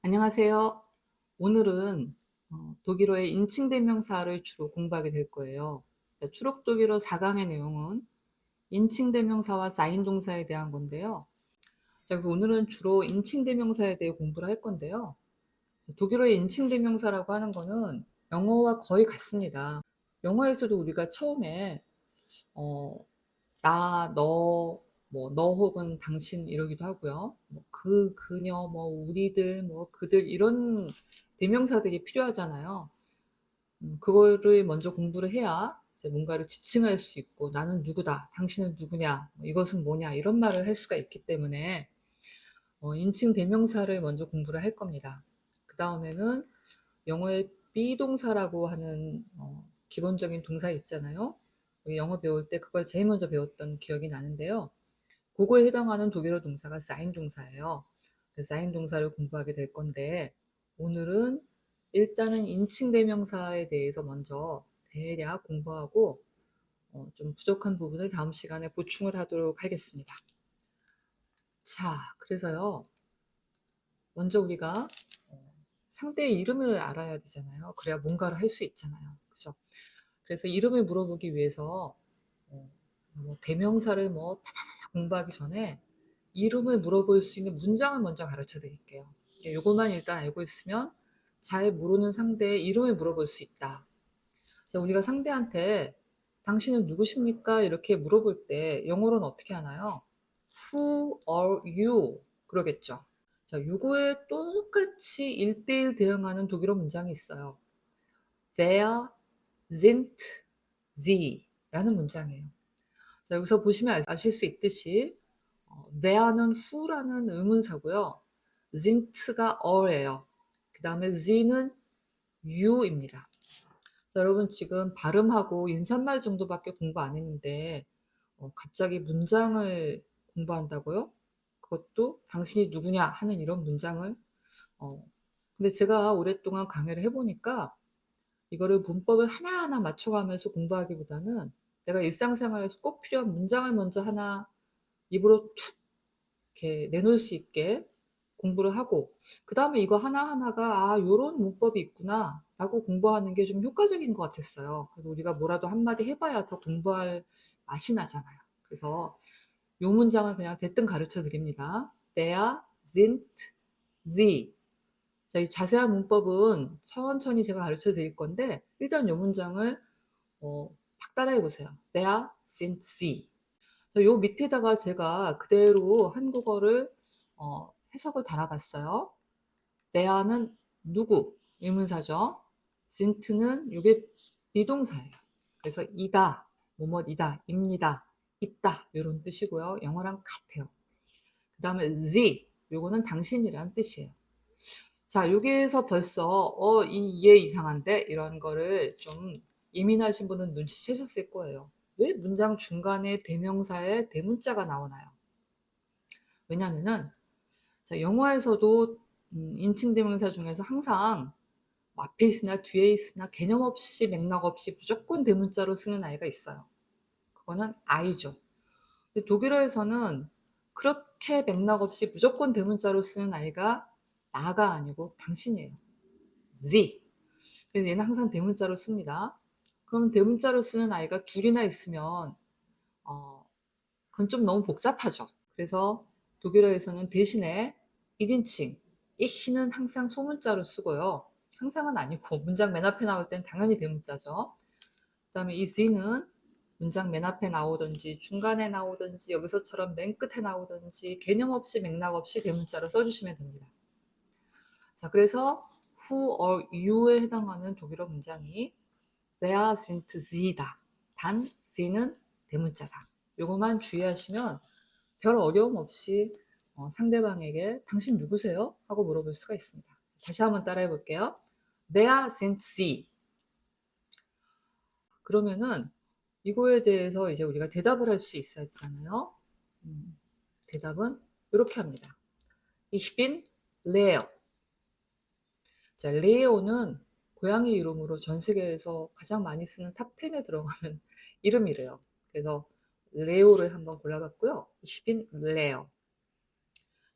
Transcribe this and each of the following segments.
안녕하세요. 오늘은 독일어의 인칭 대명사를 주로 공부하게 될 거예요. 자, 추록 독일어 4강의 내용은 인칭 대명사와 사인 동사에 대한 건데요. 자, 그래서 오늘은 주로 인칭 대명사에 대해 공부를 할 건데요. 독일어의 인칭 대명사라고 하는 거는 영어와 거의 같습니다. 영어에서도 우리가 처음에 어, 나, 너, 뭐, 너 혹은 당신 이러기도 하고요. 뭐, 그녀, 뭐, 우리들, 뭐, 그들, 이런 대명사들이 필요하잖아요. 그거를 먼저 공부를 해야 이제 뭔가를 지칭할 수 있고, 나는 누구다, 당신은 누구냐, 뭐 이것은 뭐냐, 이런 말을 할 수가 있기 때문에, 인칭 대명사를 먼저 공부를 할 겁니다. 그 다음에는 영어의 비동사라고 하는, 기본적인 동사 있잖아요. 우리 영어 배울 때 그걸 제일 먼저 배웠던 기억이 나는데요. 그거에 해당하는 독일어 동사가 사인 동사예요. 그 사인 동사를 공부하게 될 건데 오늘은 일단은 인칭 대명사에 대해서 먼저 대략 공부하고 좀 부족한 부분을 다음 시간에 보충을 하도록 하겠습니다. 자, 그래서요. 먼저 우리가 상대의 이름을 알아야 되잖아요. 그래야 뭔가를 할 수 있잖아요. 그죠? 그래서 이름을 물어보기 위해서 어, 뭐 대명사를 뭐 타다다다 공부하기 전에 이름을 물어볼 수 있는 문장을 먼저 가르쳐 드릴게요. 요것만 일단 알고 있으면 잘 모르는 상대의 이름을 물어볼 수 있다. 자, 우리가 상대한테 당신은 누구십니까? 이렇게 물어볼 때 영어로는 어떻게 하나요? Who are you? 그러겠죠. 자, 요거에 똑같이 1대1 대응하는 독일어 문장이 있어요. Wer sind Sie? 라는 문장이에요. 자, 여기서 보시면 아실 수 있듯이 where는 who라는 의문사고요. sind가 are예요. 그 다음에 Z는 you입니다. 자, 여러분 지금 발음하고 인사말 정도밖에 공부 안 했는데 갑자기 문장을 공부한다고요? 그것도 당신이 누구냐 하는 이런 문장을 근데 제가 오랫동안 강의를 해보니까 이거를 문법을 하나하나 맞춰가면서 공부하기보다는 내가 일상생활에서 꼭 필요한 문장을 먼저 하나 입으로 툭 이렇게 내놓을 수 있게 공부를 하고 그다음에 이거 하나하나가 '아 요런 문법이 있구나.'라고 공부하는 게 좀 효과적인 것 같았어요. 그래서 우리가 뭐라도 한마디 해 봐야 더 공부할 맛이 나잖아요. 그래서 요 문장은 그냥 대뜸 가르쳐 드립니다. Wer sind Sie? 자, 이 자세한 문법은 천천히 제가 가르쳐 드릴 건데 일단 요 문장을 딱 따라해 보세요. Wer sind Sie? 자, 요 밑에다가 제가 그대로 한국어를 해석을 달아봤어요. there는 누구, 의문사죠. sind는 요게 비동사예요. 그래서 이다, 뭐뭐이다, 입니다, 있다 이런 뜻이고요. 영어랑 같아요. 그 다음에 the, 요거는 당신이라는 뜻이에요. 자, 여기에서 벌써 얘 이상한데? 이런 거를 좀 예민하신 분은 눈치채셨을 거예요. 왜 문장 중간에 대명사에 대문자가 나오나요? 왜냐면은 자, 영어에서도 인칭 대명사 중에서 항상 뭐 앞에 있으나 뒤에 있으나 개념 없이 맥락 없이 무조건 대문자로 쓰는 아이가 있어요. 그거는 I죠. 근데 독일어에서는 그렇게 맥락 없이 무조건 대문자로 쓰는 아이가 나가 아니고 당신이에요. Sie. 그래서 얘는 항상 대문자로 씁니다. 그럼 대문자로 쓰는 아이가 둘이나 있으면 그건 좀 너무 복잡하죠. 그래서 독일어에서는 대신에 1인칭 ich는 항상 소문자로 쓰고요. 항상은 아니고 문장 맨 앞에 나올 땐 당연히 대문자죠. 그 다음에 이 s는 문장 맨 앞에 나오든지 중간에 나오든지 여기서처럼 맨 끝에 나오든지 개념 없이 맥락 없이 대문자로 써주시면 됩니다. 자, 그래서 who or you에 해당하는 독일어 문장이 Wer sind Sie다. 단 Sie는 대문자다. 요것만 주의하시면 별 어려움 없이 상대방에게 당신 누구세요? 하고 물어볼 수가 있습니다. 다시 한번 따라해 볼게요. Wer sind Sie? 그러면은 이거에 대해서 이제 우리가 대답을 할 수 있어야 되잖아요. 대답은 이렇게 합니다. Ich bin Leo. 자, 레오는 고양이 이름으로 전 세계에서 가장 많이 쓰는 탑10에 들어가는 이름이래요. 그래서 레오를 한번 골라봤고요. Ich bin Leo.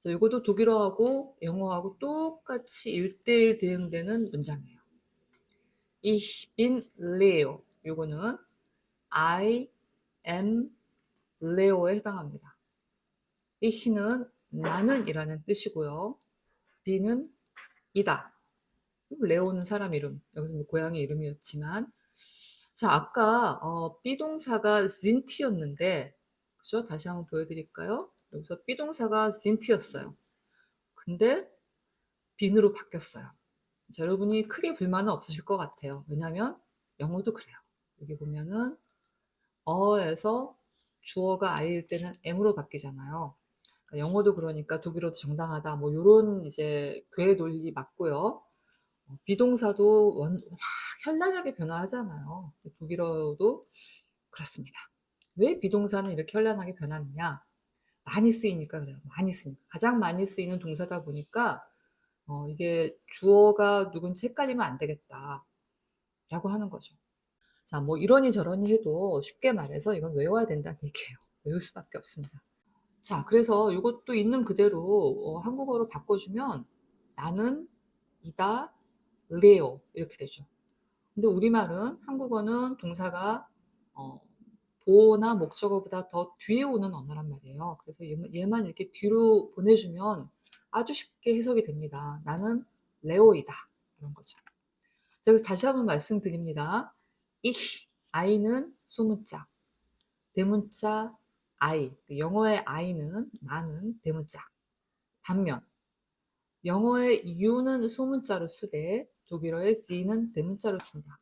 자, 이것도 독일어하고 영어하고 똑같이 1대1 대응되는 문장이에요. Ich bin Leo. 요거는 I am Leo에 해당합니다. ich는 나는 이라는 뜻이고요. bin은 이다. 레오는 사람 이름, 여기서 뭐 고양이 이름이었지만, 자, 아까 비동사가 sint였는데, 그죠? 다시 한번 보여드릴까요? 여기서 비동사가 sint였어요. 근데 bin으로 바뀌었어요. 자, 여러분이 크게 불만은 없으실 것 같아요. 왜냐하면 영어도 그래요. 여기 보면은 어에서 주어가 I일 때는 M으로 바뀌잖아요. 그러니까 영어도 그러니까 독일어도 정당하다. 뭐 요런 이제 궤 논리 맞고요. 비동사도 워낙 현란하게 변화하잖아요. 독일어도 그렇습니다. 왜 비동사는 이렇게 현란하게 변하느냐? 많이 쓰이니까 그래요. 많이 쓰니까. 가장 많이 쓰이는 동사다 보니까 이게 주어가 누군지 헷갈리면 안 되겠다. 라고 하는 거죠. 자, 뭐 이러니 저러니 해도 쉽게 말해서 이건 외워야 된다는 얘기예요. 외울 수밖에 없습니다. 자, 그래서 이것도 있는 그대로 한국어로 바꿔주면 나는 이다 레오 이렇게 되죠. 근데 우리말은 한국어는 동사가 어, 보어나 목적어보다 더 뒤에 오는 언어란 말이에요. 그래서 얘만 이렇게 뒤로 보내주면 아주 쉽게 해석이 됩니다. 나는 레오이다 이런 거죠. 자, 여기서 다시 한번 말씀드립니다. ich, I는 소문자, 대문자 I, 영어의 I는 나는 대문자. 반면 영어의 U는 소문자로 쓰되 독일어의 C는 대문자로 쓴다.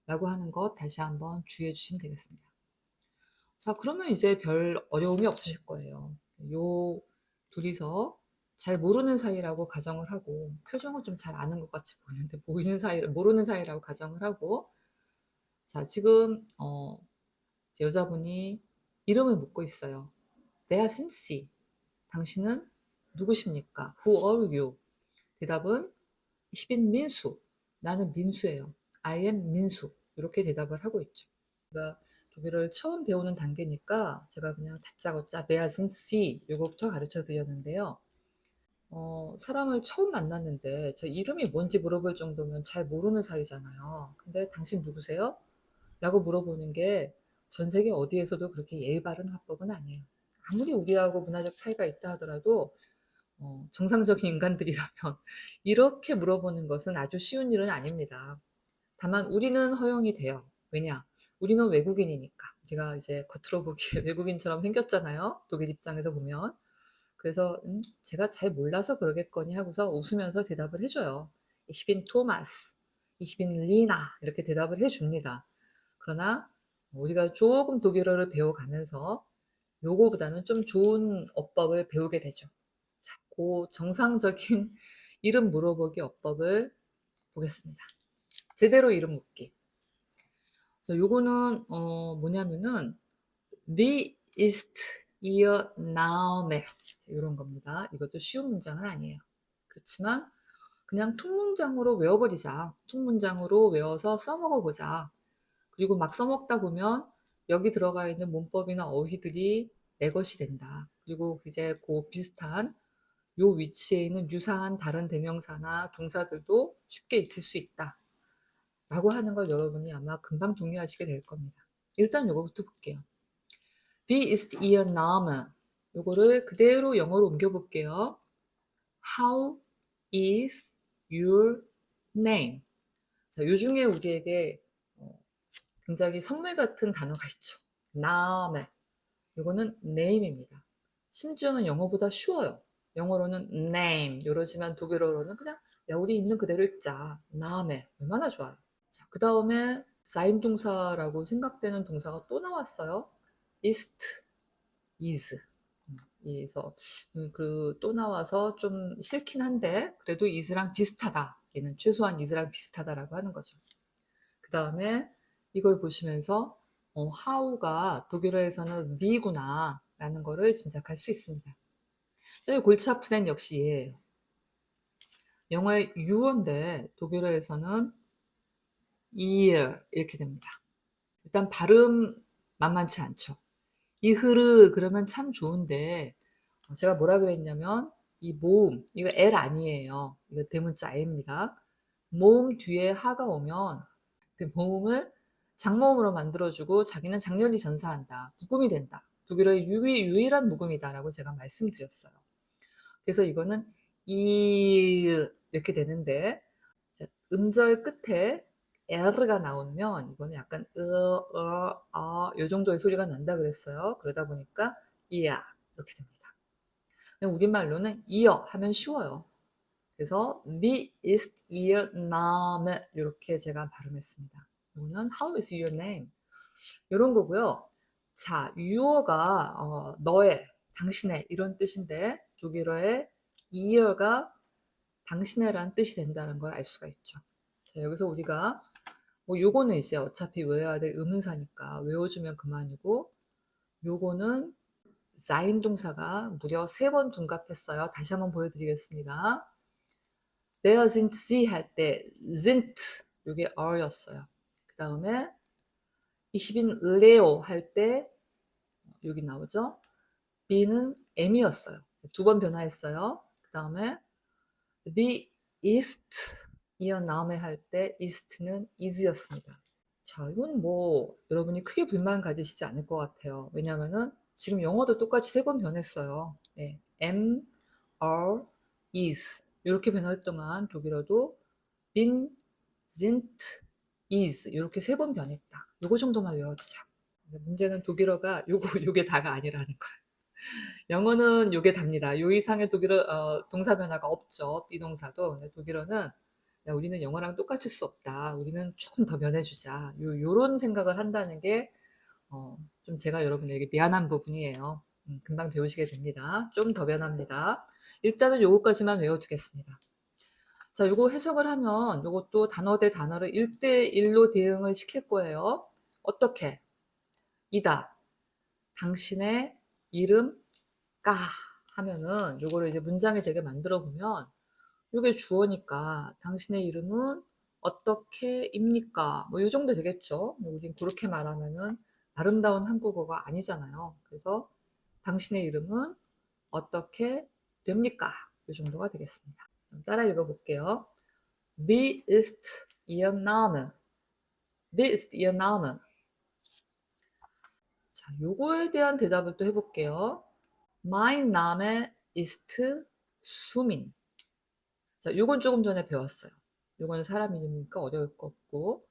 라고 하는 것 다시 한번 주의해 주시면 되겠습니다. 자, 그러면 이제 별 어려움이 없으실 거예요. 요 둘이서 잘 모르는 사이라고 가정을 하고 표정을 좀 잘 아는 것 같이 보이는데 보이는 사이를 모르는 사이라고 가정을 하고 자, 지금 여자분이 이름을 묻고 있어요. Wer sind Sie? 당신은 누구십니까? Who are you? 대답은 Ich bin 민수. 나는 민수예요. I am 민수. 이렇게 대답을 하고 있죠. 제가 독일어를 처음 배우는 단계니까 제가 그냥 다짜고짜 Wer sind Sie? 이거부터 가르쳐 드렸는데요. 사람을 처음 만났는데 제 이름이 뭔지 물어볼 정도면 잘 모르는 사이잖아요. 근데 당신 누구세요? 라고 물어보는 게 전 세계 어디에서도 그렇게 예의 바른 화법은 아니에요. 아무리 우리하고 문화적 차이가 있다 하더라도 정상적인 인간들이라면 이렇게 물어보는 것은 아주 쉬운 일은 아닙니다. 다만 우리는 허용이 돼요. 왜냐? 우리는 외국인이니까. 우리가 이제 겉으로 보기에 외국인처럼 생겼잖아요. 독일 입장에서 보면. 그래서 제가 잘 몰라서 그러겠거니 하고서 웃으면서 대답을 해줘요. Ich bin Thomas, ich bin Lina 이렇게 대답을 해줍니다. 그러나 우리가 조금 독일어를 배워가면서 요거보다는 좀 좋은 어법을 배우게 되죠. 자, 그 정상적인 이름 물어보기 어법을 보겠습니다. 제대로 이름 묻기. 자, 요거는 뭐냐면은 Wie ist Ihr Name? 이런 겁니다. 이것도 쉬운 문장은 아니에요. 그렇지만 그냥 퉁문장으로 외워버리자. 퉁문장으로 외워서 써먹어 보자. 그리고 막 써먹다 보면 여기 들어가 있는 문법이나 어휘들이 내 것이 된다. 그리고 이제 그 비슷한 요 위치에 있는 유사한 다른 대명사나 동사들도 쉽게 익힐 수 있다. 라고 하는 걸 여러분이 아마 금방 동의하시게 될 겁니다. 일단 요거부터 볼게요. Wie ist Ihr Name? 요거를 그대로 영어로 옮겨볼게요. How is your name? 자, 요 중에 우리에게 굉장히 선물 같은 단어가 있죠. Name. 요거는 name입니다. 심지어는 영어보다 쉬워요. 영어로는 name 이러지만 독일어로는 그냥 야 우리 있는 그대로 읽자. Name. 얼마나 좋아요. 자, 그 다음에 사인 동사라고 생각되는 동사가 또 나왔어요. ist, is. 그래서 그 또 나와서 좀 싫긴 한데 그래도 is랑 비슷하다. 얘는 최소한 is랑 비슷하다라고 하는 거죠. 그 다음에 이걸 보시면서 how가 독일어에서는 we구나 라는 거를 짐작할 수 있습니다. 여기 골치 아픈 애는 역시 얘예요. 영어의 you인데 독일어에서는 ear 이렇게 됩니다. 일단 발음 만만치 않죠. 이흐르 그러면 참 좋은데 제가 뭐라 그랬냐면 이 모음, 이거 L 아니에요. 이거 대문자 A입니다. 모음 뒤에 하가 오면 그 모음을 장모음으로 만들어주고 자기는 장렬히 전사한다. 묵음이 된다. 독일어의 유일한 묵음이다라고 제가 말씀드렸어요. 그래서 이거는 이 이렇게 되는데, 자, 음절 끝에 R가 나오면 이거는 약간 요 정도의 소리가 난다 그랬어요. 그러다 보니까 이야 이렇게 됩니다. 우리말로는 이어 하면 쉬워요. 그래서 wie ist Ihr Name 이렇게 제가 발음했습니다. 이거는 How is your name? 이런 거고요. 자, 유어가 너의, 당신의 이런 뜻인데 독일어의 Ior가 당신의란 뜻이 된다는 걸 알 수가 있죠. 자, 여기서 우리가 뭐 요거는 이제 어차피 외워야 될 의문사니까 외워주면 그만이고, 요거는 sein 동사가 무려 3번 둔갑했어요. 다시 한번 보여드리겠습니다. Wer sind Sie 할 때 sind 요게 어였어요. 그 다음에 ich bin Leo 할 때 여기 나오죠. B는 M이었어요. 2번 변화했어요. 그 다음에 wie ist Ihr Name 할 때 ist는 is였습니다. 자, 이건 뭐 여러분이 크게 불만 가지시지 않을 것 같아요. 왜냐면은 지금 영어도 똑같이 3번 변했어요. 네. am, are, is 이렇게 변할 동안 독일어도 bin, sind, is 이렇게 3번 변했다. 요거 정도만 외워두자. 문제는 독일어가 요게 다가 아니라는 거예요. 영어는 요게 답니다. 요 이상의 독일어 동사 변화가 없죠. 비동사도. 근데 독일어는 야, 우리는 영어랑 똑같을 수 없다. 우리는 조금 더 변해주자. 요런 생각을 한다는 게 좀 제가 여러분에게 미안한 부분이에요. 금방 배우시게 됩니다. 좀 더 변합니다. 일단은 요거까지만 외워두겠습니다. 자, 요거 해석을 하면 요것도 단어 대 단어를 1대1로 대응을 시킬 거예요. 어떻게? 이다. 당신의 이름 까 하면은 요거를 이제 문장에 되게 만들어 보면 요게 주어니까 당신의 이름은 어떻게입니까? 뭐 요 정도 되겠죠. 우린 그렇게 말하면은 아름다운 한국어가 아니잖아요. 그래서 당신의 이름은 어떻게 됩니까? 요 정도가 되겠습니다. 따라 읽어볼게요. Wie ist Ihr Name? Wie ist Ihr Name? 자, 요거에 대한 대답을 또 해볼게요. Mein Name ist 수민. 자, 요건 조금 전에 배웠어요. 요거는 사람 이름이니까 어려울 거 없고,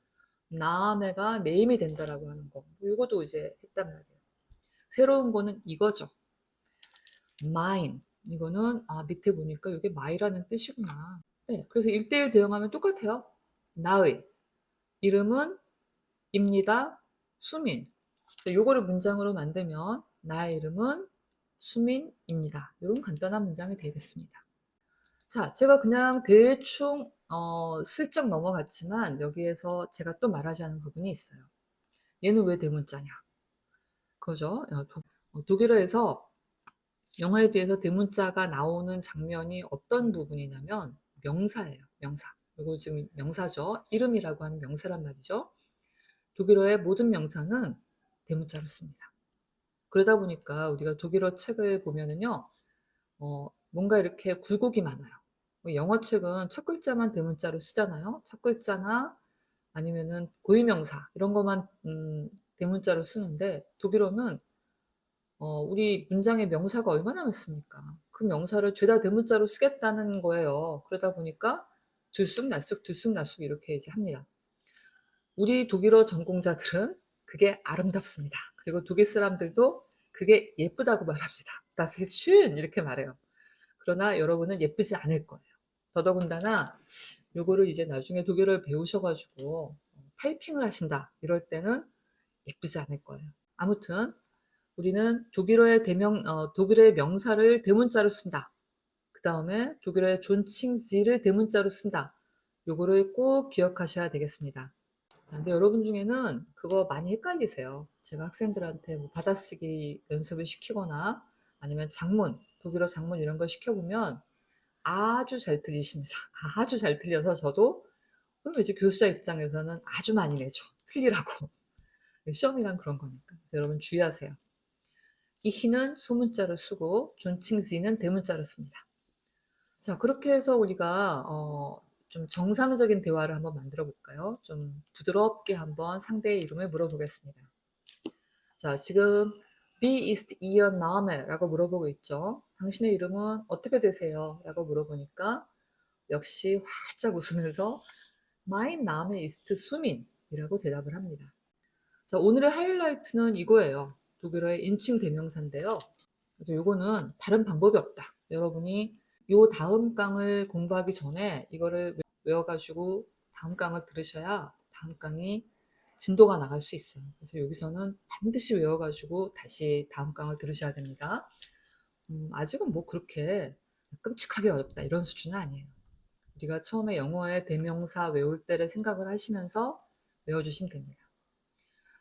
나메가 네임이 된다라고 하는 거. 요것도 이제 했단 말이에요. 새로운 거는 이거죠. mine. 이거는 밑에 보니까 이게 my라는 뜻이구나. 네, 그래서 1대1 대응하면 똑같아요. 나의 이름은 입니다. 수민. 요거를 문장으로 만들면 나의 이름은 수민입니다. 이런 간단한 문장이 되겠습니다. 자, 제가 그냥 대충 슬쩍 넘어갔지만 여기에서 제가 또 말하지 않은 부분이 있어요. 얘는 왜 대문자냐? 그죠? 독일어에서 영어에 비해서 대문자가 나오는 장면이 어떤 부분이냐면 명사예요. 명사. 이거 지금 명사죠. 이름이라고 하는 명사란 말이죠. 독일어의 모든 명사는 대문자로 씁니다. 그러다 보니까 우리가 독일어 책을 보면은요, 뭔가 이렇게 굴곡이 많아요. 영어 책은 첫 글자만 대문자로 쓰잖아요. 첫 글자나 아니면은 고유명사 이런 것만 대문자로 쓰는데 독일어는 우리 문장에 명사가 얼마나 많습니까? 그 명사를 죄다 대문자로 쓰겠다는 거예요. 그러다 보니까 들쑥날쑥 들쑥날쑥 이렇게 이제 합니다. 우리 독일어 전공자들은 그게 아름답습니다. 그리고 독일 사람들도 그게 예쁘다고 말합니다. Das ist schön 이렇게 말해요. 그러나 여러분은 예쁘지 않을 거예요. 더더군다나 요거를 이제 나중에 독일어를 배우셔가지고 타이핑을 하신다 이럴 때는 예쁘지 않을 거예요. 아무튼 우리는 독일어의 명사를 대문자로 쓴다. 그 다음에 독일어의 존칭지를 대문자로 쓴다. 요거를 꼭 기억하셔야 되겠습니다. 근데 여러분 중에는 그거 많이 헷갈리세요. 제가 학생들한테 뭐 받아쓰기 연습을 시키거나 아니면 장문, 독일어 장문 이런 걸 시켜보면 아주 잘 들리십니다. 아주 잘 들려서 저도 그럼 이제 교수자 입장에서는 아주 많이 내죠. 틀리라고. 시험이란 그런 거니까. 그래서 여러분 주의하세요. 이 희는 소문자로 쓰고 존칭지는 대문자로 씁니다. 자, 그렇게 해서 우리가 좀 정상적인 대화를 한번 만들어 볼까요? 좀 부드럽게 한번 상대의 이름을 물어보겠습니다. 자, 지금 "Wie ist Ihr Name?" 라고 물어보고 있죠. "당신의 이름은 어떻게 되세요?" 라고 물어보니까 역시 활짝 웃으면서 "Mein Name ist Sumin" 이라고 대답을 합니다. 자, 오늘의 하이라이트는 이거예요. 독일어의 인칭 대명사인데요. 그래서 요거는 다른 방법이 없다. 여러분이 요 다음 강을 공부하기 전에 이거를 외워 가지고 다음 강을 들으셔야 다음 강이 진도가 나갈 수 있어요. 그래서 여기서는 반드시 외워 가지고 다시 다음 강을 들으셔야 됩니다. 아직은 뭐 그렇게 끔찍하게 어렵다 이런 수준은 아니에요. 우리가 처음에 영어의 대명사 외울 때를 생각을 하시면서 외워 주시면 됩니다.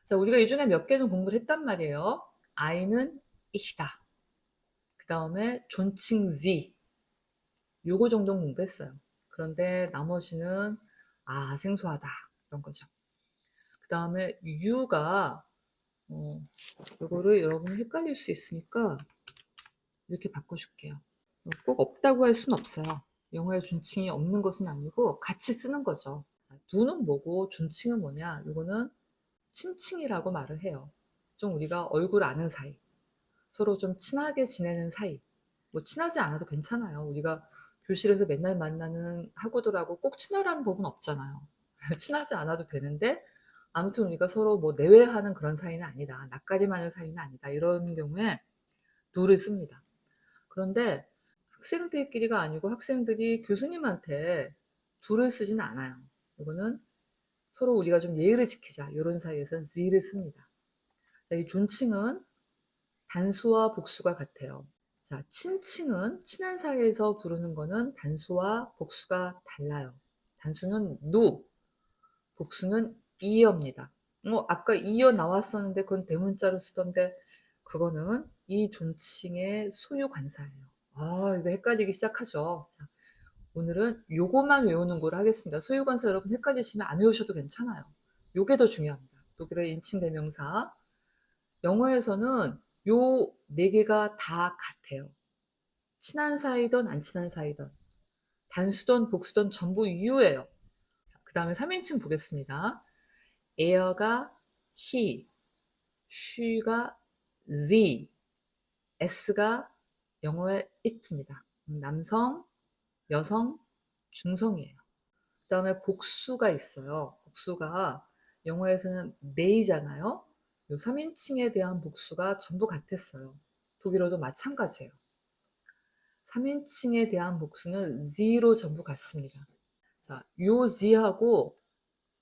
자, 우리가 이 중에 몇 개는 공부를 했단 말이에요. I는 ich다. 그다음에 존칭 Sie 요거 정도는 공부했어요. 그런데 나머지는 생소하다 이런 거죠. 그다음에 you가 요거를 여러분이 헷갈릴 수 있으니까 이렇게 바꿔 줄게요. 꼭 없다고 할 수는 없어요. 영어에 존칭이 없는 것은 아니고 같이 쓰는 거죠. 자, do는 뭐고 존칭은 뭐냐? 요거는 친칭이라고 말을 해요. 좀 우리가 얼굴 아는 사이, 서로 좀 친하게 지내는 사이. 뭐 친하지 않아도 괜찮아요. 우리가 교실에서 맨날 만나는 학우들하고 꼭 친하라는 법은 없잖아요. 친하지 않아도 되는데 아무튼 우리가 서로 뭐 내외하는 그런 사이는 아니다. 낯가림하는 사이는 아니다. 이런 경우에 do를 씁니다. 그런데 학생들끼리가 아니고 학생들이 교수님한테 do를 쓰지는 않아요. 이거는 서로 우리가 좀 예의를 지키자. 이런 사이에서는 sie를 씁니다. 자, 이 존칭은 단수와 복수가 같아요. 자, 친칭은 친한 사이에서 부르는 거는 단수와 복수가 달라요. 단수는 누, 복수는 이어입니다. 아까 이어 나왔었는데 그건 대문자로 쓰던데 그거는 이 존칭의 소유 관사예요. 이거 헷갈리기 시작하죠. 자, 오늘은 요거만 외우는 걸 하겠습니다. 소유 관사 여러분 헷갈리시면 안 외우셔도 괜찮아요. 요게 더 중요합니다. 독일의 인칭 대명사. 영어에서는 요 네 개가 다 같아요. 친한 사이든 안 친한 사이든 단수든 복수든 전부 you예요. 그다음에 3인칭 보겠습니다. er가 he, she가 sie, s가 영어의 it입니다. 남성, 여성, 중성이에요. 그다음에 복수가 있어요. 복수가 영어에서는 they잖아요. 요 3인칭에 대한 복수가 전부 같았어요. 독일어도 마찬가지예요. 3인칭에 대한 복수는 the로 전부 같습니다. 자, 요 the하고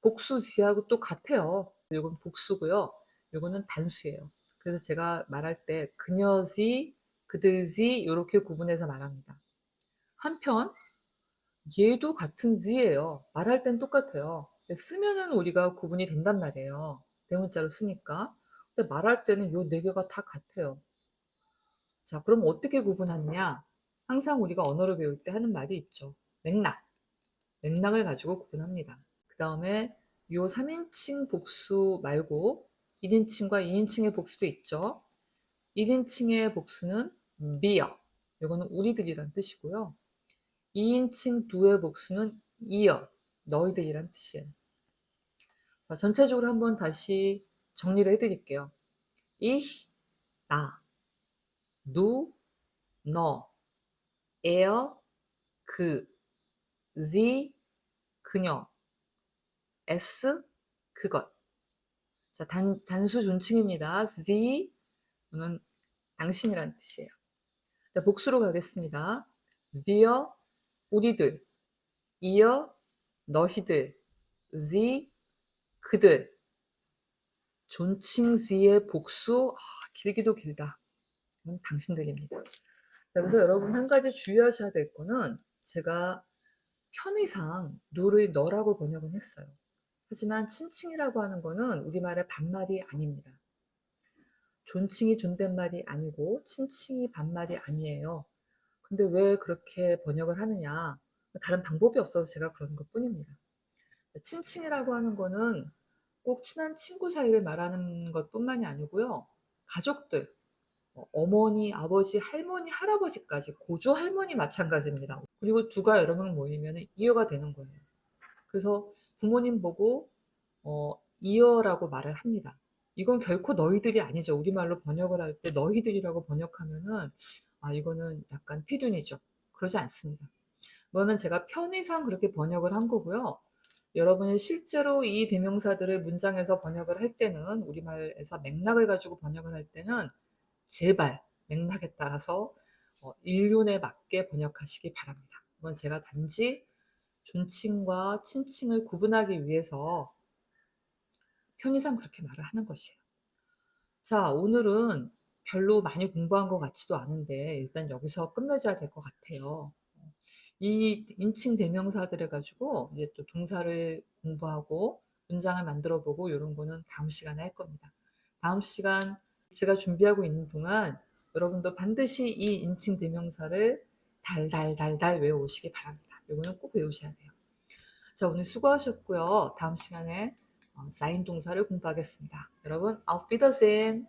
복수 the하고 또 같아요. 요건 복수고요. 요거는 단수예요. 그래서 제가 말할 때 그녀 the, 그들 the 요렇게 구분해서 말합니다. 한편 얘도 같은 the예요. 말할 땐 똑같아요. 쓰면은 우리가 구분이 된단 말이에요. 대문자로 쓰니까. 근데 말할 때는 요 네 개가 다 같아요. 자, 그럼 어떻게 구분하느냐? 항상 우리가 언어를 배울 때 하는 말이 있죠. 맥락. 맥락을 가지고 구분합니다. 그 다음에 요 3인칭 복수 말고 1인칭과 2인칭의 복수도 있죠. 1인칭의 복수는 wir. 이거는 우리들이란 뜻이고요. 2인칭 두의 복수는 ihr. 너희들이란 뜻이에요. 자, 전체적으로 한번 다시 정리를 해드릴게요. ich, 나, du, 너, er, 그, sie, 그녀, s, 그것. 자, 단수 존칭입니다. thie는 당신이란 뜻이에요. 자, 복수로 가겠습니다. wir, 우리들, ihr, 너희들, sie, 그들. 존칭 thie의 복수, 길기도 길다. 이건 당신들입니다. 자, 그래서 여러분 한 가지 주의하셔야 될 거는 제가 편의상 누를 너라고 번역은 했어요. 하지만 친칭이라고 하는 거는 우리말의 반말이 아닙니다. 존칭이 존댓말이 아니고 친칭이 반말이 아니에요. 근데 왜 그렇게 번역을 하느냐? 다른 방법이 없어서 제가 그러는 것 뿐입니다. 친칭이라고 하는 거는 꼭 친한 친구 사이를 말하는 것 뿐만이 아니고요. 가족들, 어머니, 아버지, 할머니, 할아버지까지 고조 할머니 마찬가지입니다. 그리고 두가 여러 명 모이면은 이어가 되는 거예요. 그래서 부모님 보고 이어라고 말을 합니다. 이건 결코 너희들이 아니죠. 우리말로 번역을 할 때 너희들이라고 번역하면은 이거는 약간 필윤이죠. 그러지 않습니다. 이거는 제가 편의상 그렇게 번역을 한 거고요. 여러분이 실제로 이 대명사들을 문장에서 번역을 할 때는 우리말에서 맥락을 가지고 번역을 할 때는 제발 맥락에 따라서 일륜에 맞게 번역하시기 바랍니다. 이건 제가 단지 존칭과 친칭을 구분하기 위해서 편의상 그렇게 말을 하는 것이에요. 자, 오늘은 별로 많이 공부한 것 같지도 않은데 일단 여기서 끝맺어야 될 것 같아요. 이 인칭 대명사들 해가지고 이제 또 동사를 공부하고 문장을 만들어 보고 이런 거는 다음 시간에 할 겁니다. 다음 시간 제가 준비하고 있는 동안 여러분도 반드시 이 인칭 대명사를 달달달달 외워오시기 바랍니다. 이거는 꼭 외우셔야 돼요. 자, 오늘 수고하셨고요. 다음 시간에 사인 동사를 공부하겠습니다. 여러분, auf Wiedersehen.